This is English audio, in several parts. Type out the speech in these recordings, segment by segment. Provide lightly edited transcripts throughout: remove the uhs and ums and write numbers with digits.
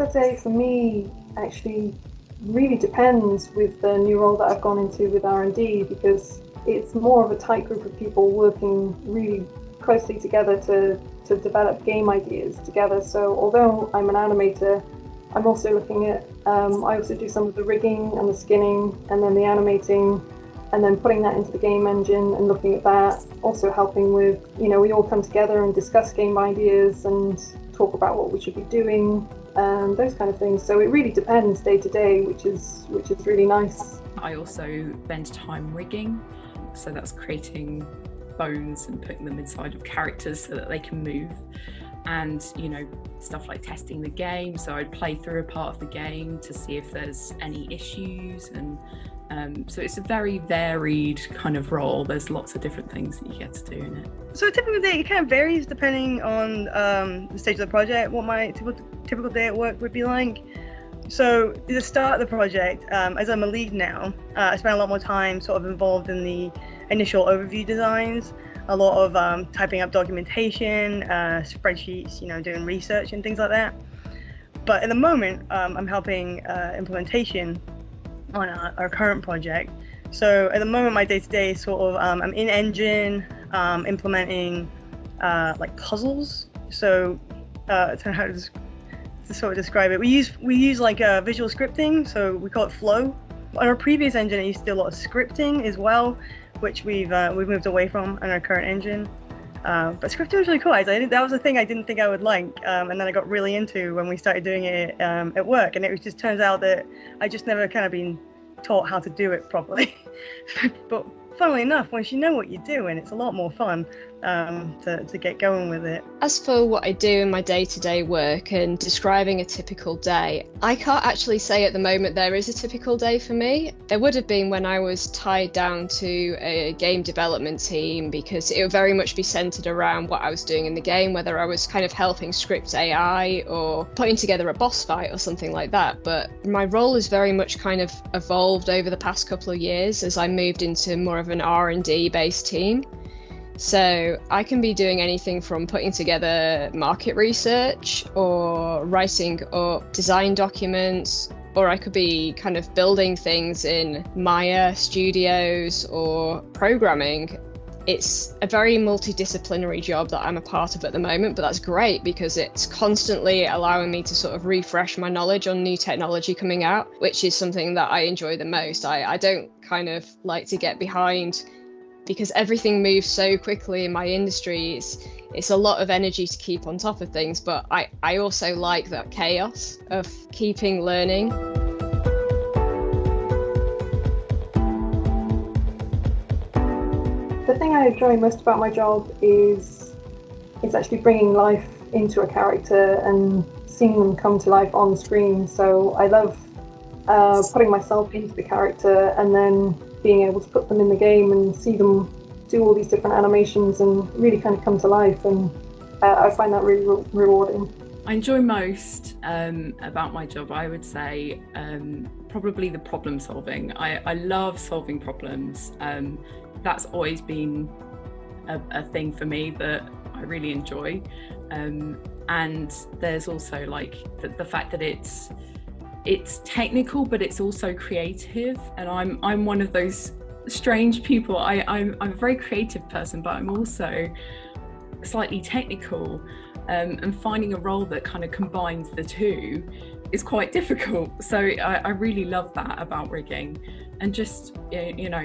typical day for me actually really depends with the new role that I've gone into with R&D, because it's more of a tight group of people working really closely together to develop game ideas together. So although I'm an animator, I'm also looking at, I also do some of the rigging and the skinning and then the animating, and then putting that into the game engine and looking at that. Also helping with, we all come together and discuss game ideas and talk about what we should be doing, those kind of things. So it really depends day to day, which is really nice. I also spend time rigging, so that's creating bones and putting them inside of characters so that they can move, and stuff like testing the game. So I'd play through a part of the game to see if there's any issues, and so it's a very varied kind of role. There's lots of different things that you get to do in it. So a typical day, it kind of varies depending on the stage of the project, what my typical day at work would be like. So at the start of the project, as I'm a lead now, I spend a lot more time sort of involved in the initial overview designs, a lot of typing up documentation, spreadsheets, doing research and things like that. But at the moment, I'm helping implementation on our current project. So at the moment, my day-to-day is sort of, I'm in engine, implementing like puzzles. So I don't know how to sort of describe it. We use like visual scripting, so we call it flow. On our previous engine, I used to do a lot of scripting as well, which we've moved away from on our current engine. But scripting was really cool. That was a thing I didn't think I would like, and then I got really into when we started doing it at work. And it just turns out that I just never kind of been taught how to do it properly. But funnily enough, once you know what you're doing, it's a lot more fun to get going with it. As for what I do in my day-to-day work and describing a typical day, I can't actually say at the moment there is a typical day for me. There would have been when I was tied down to a game development team, because it would very much be centered around what I was doing in the game, whether I was kind of helping script AI or putting together a boss fight or something like that. But my role has very much kind of evolved over the past couple of years as I moved into more of an R&D based team. So I can be doing anything from putting together market research or writing up design documents, or I could be kind of building things in Maya studios or programming. It's a very multidisciplinary job that I'm a part of at the moment, but that's great because it's constantly allowing me to sort of refresh my knowledge on new technology coming out, which is something that I enjoy the most. I don't kind of like to get behind, because everything moves so quickly in my industry. It's a lot of energy to keep on top of things, but I also like that chaos of keeping learning. The thing I enjoy most about my job is actually bringing life into a character and seeing them come to life on screen. So I love putting myself into the character and then being able to put them in the game and see them do all these different animations and really kind of come to life, and I find that really rewarding. I enjoy most about my job, I would say, probably the problem solving. I love solving problems. That's always been a thing for me that I really enjoy. And there's also like the fact that it's technical, but it's also creative, and I'm one of those strange people. I'm a very creative person, but I'm also slightly technical, and finding a role that kind of combines the two is quite difficult. So I really love that about rigging, and just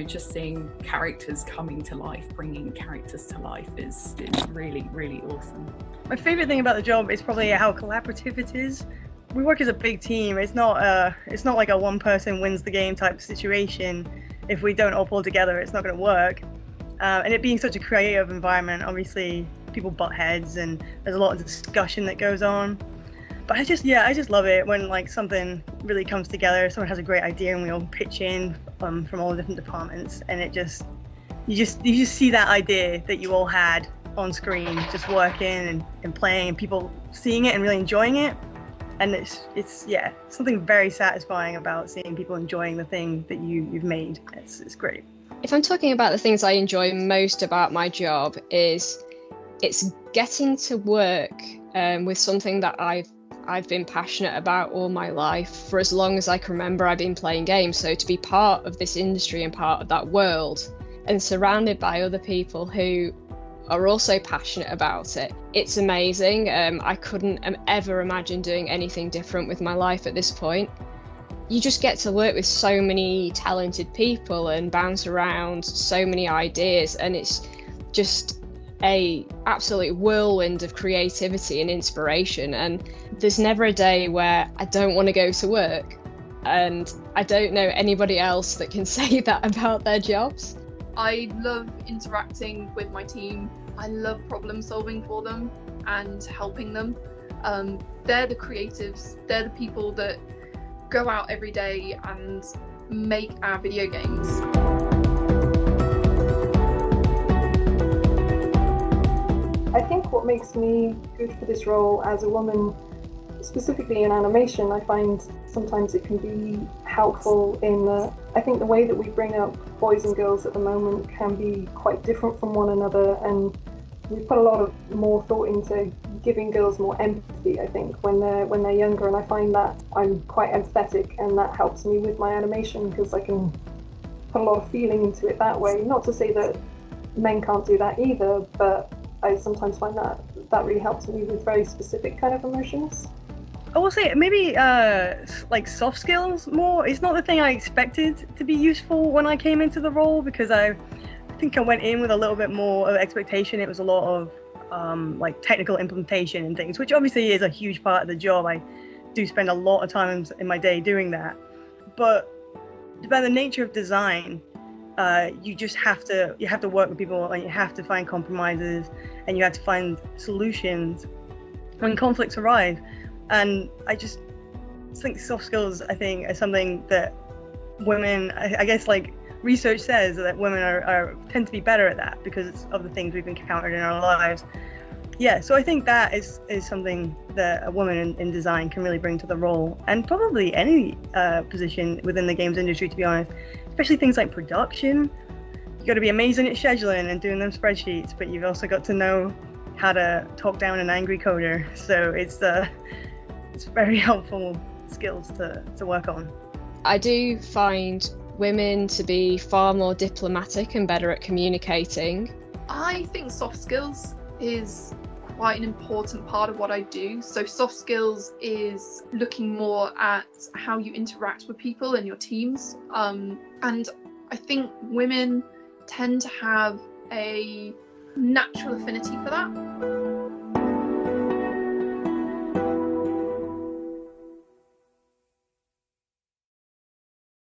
just seeing characters coming to life, bringing characters to life is really, really awesome. My favorite thing about the job is probably how collaborative it is. We work as a big team. It's not like a one person wins the game type situation. If we don't all pull together, it's not going to work. And it being such a creative environment, obviously people butt heads and there's a lot of discussion that goes on. But I just love it when like something really comes together. Someone has a great idea and we all pitch in from all the different departments, and you just see that idea that you all had on screen just working and playing, and people seeing it and really enjoying it. And it's something very satisfying about seeing people enjoying the thing that you've made. It's great. If I'm talking about the things I enjoy most about my job, it's getting to work with something that I've I've been passionate about all my life. For as long as I can remember, I've been playing games. So to be part of this industry and part of that world and surrounded by other people who are also passionate about it, it's amazing. I couldn't ever imagine doing anything different with my life at this point. You just get to work with so many talented people and bounce around so many ideas, and it's just a absolute whirlwind of creativity and inspiration. And there's never a day where I don't want to go to work, and I don't know anybody else that can say that about their jobs. I love interacting with my team. I love problem solving for them and helping them. They're the creatives. They're the people that go out every day and make our video games. I think what makes me good for this role as a woman, specifically in animation, I find sometimes it can be helpful in that I think the way that we bring up boys and girls at the moment can be quite different from one another, and we put a lot of more thought into giving girls more empathy, I think, when they're younger, and I find that I'm quite empathetic, and that helps me with my animation because I can put a lot of feeling into it that way. Not to say that men can't do that either, but I sometimes find that really helps me with very specific kind of emotions. I will say maybe like soft skills more. It's not the thing I expected to be useful when I came into the role, because I think I went in with a little bit more of expectation. It was a lot of like technical implementation and things, which obviously is a huge part of the job. I do spend a lot of time in my day doing that. But by the nature of design, you just have to work with people, and you have to find compromises, and you have to find solutions when conflicts arise. And I just think soft skills, I think, are something that women, I guess, like research says that women tend to be better at that because of the things we've encountered in our lives. Yeah, so I think that is something that a woman in design can really bring to the role, and probably any position within the games industry, to be honest, especially things like production. You got to be amazing at scheduling and doing them spreadsheets, but you've also got to know how to talk down an angry coder. So it's very helpful skills to work on. I do find women to be far more diplomatic and better at communicating. I think soft skills is quite an important part of what I do. So soft skills is looking more at how you interact with people in your teams. And I think women tend to have a natural affinity for that.